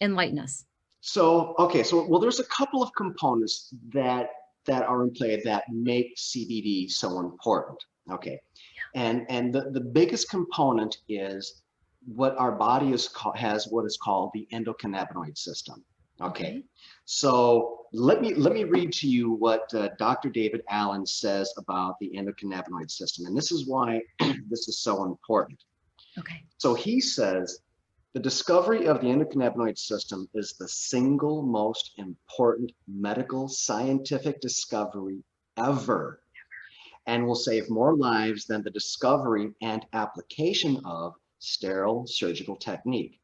Enlighten us. So, okay, well, there's a couple of components that are in play that make CBD so important. Okay, and the biggest component is what our body has what is called the endocannabinoid system. Okay, Okay. so let me read to you what Dr. David Allen says about the endocannabinoid system, and this is why this is so important. Okay. So he says the discovery of the endocannabinoid system is the single most important medical scientific discovery ever, and will save more lives than the discovery and application of sterile surgical technique.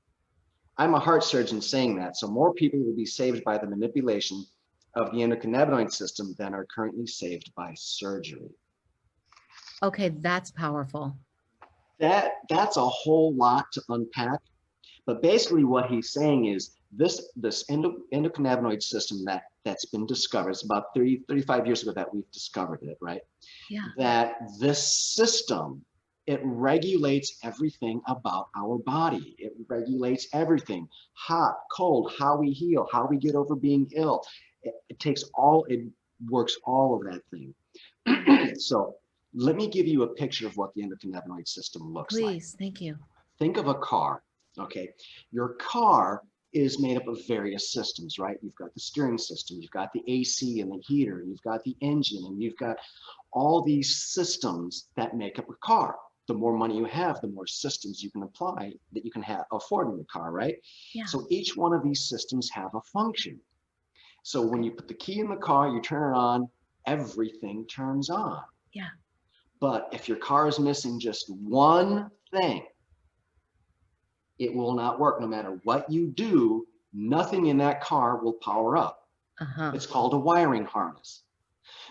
I'm a heart surgeon saying that, so more people will be saved by the manipulation of the endocannabinoid system than are currently saved by surgery. Okay, that's powerful. That's a whole lot to unpack. But basically, what he's saying is this endocannabinoid system that's been discovered. It's about 35 years ago that we've discovered it, right? Yeah. That this system, it regulates everything about our body. It regulates everything: hot, cold, how we heal, how we get over being ill. It works all of that thing. So let me give you a picture of what the endocannabinoid system looks like. Please. Thank you. Think of a car, okay? Your car is made up of various systems, right? You've got the steering system, you've got the AC and the heater, you've got the engine, and you've got all these systems that make up a car. The more money you have, the more systems you can apply that you can afford in the car, right? Yeah. So each one of these systems have a function. So when you put the key in the car, you turn it on, everything turns on. Yeah. But if your car is missing just one thing, it will not work. No matter what you do, nothing in that car will power up. Uh-huh. It's called a wiring harness.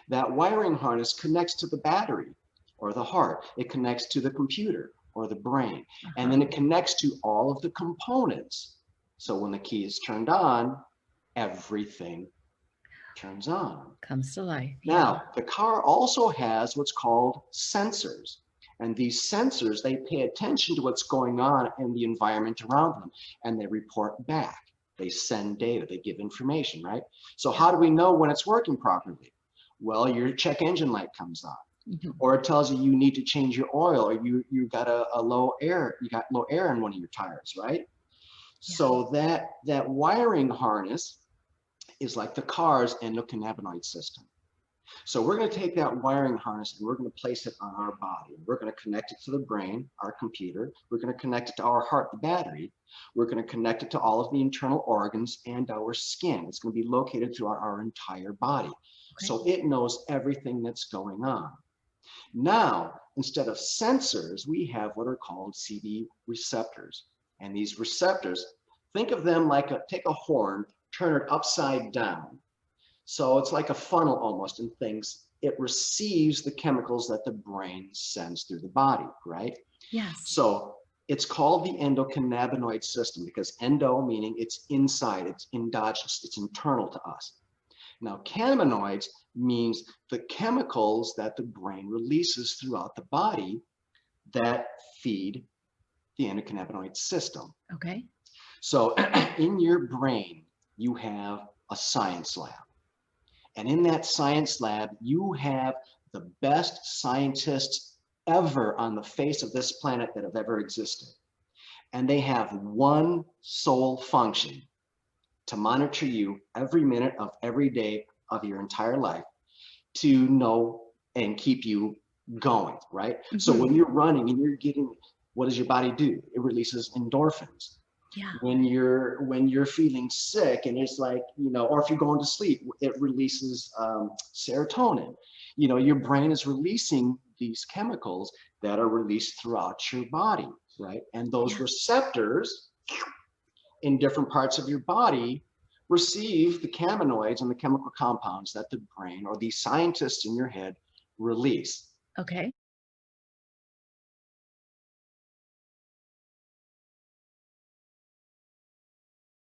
That wiring harness connects to the battery or the heart. It connects to the computer or the brain. And then it connects to all of the components. So when the key is turned on, everything turns on. Comes to life. Yeah. Now, the car also has what's called sensors. And these sensors, they pay attention to what's going on in the environment around them, and they report back. They send data, they give information, right? So how do we know when it's working properly? Well, your check engine light comes on, or it tells you need to change your oil, or you got a low air, you got low air in one of your tires, right? Yeah. So that wiring harness is like the car's endocannabinoid system. So we're going to take that wiring harness and we're going to place it on our body. We're going to connect it to the brain, our computer. We're going to connect it to our heart, the battery. We're going to connect it to all of the internal organs and our skin. It's going to be located throughout our entire body. Okay. So it knows everything that's going on. Now, instead of sensors, we have what are called CB receptors. And these receptors, think of them like take a horn, turn it upside down. So it's like a funnel almost in things. It receives the chemicals that the brain sends through the body, right? Yes. So it's called the endocannabinoid system because endo meaning it's inside, it's endogenous, it's internal to us. Now, cannabinoids means the chemicals that the brain releases throughout the body that feed the endocannabinoid system. Okay. So in your brain, you have a science lab. And in that science lab, you have the best scientists ever on the face of this planet that have ever existed. And they have one sole function: to monitor you every minute of every day of your entire life, to know and keep you going, right? So when you're running and you're getting, what does your body do? It releases endorphins. Yeah. When you're feeling sick and it's like, or if you're going to sleep, it releases serotonin. Your brain is releasing these chemicals that are released throughout your body, right? And those receptors in different parts of your body receive the cannabinoids and the chemical compounds that the brain or these scientists in your head release. Okay.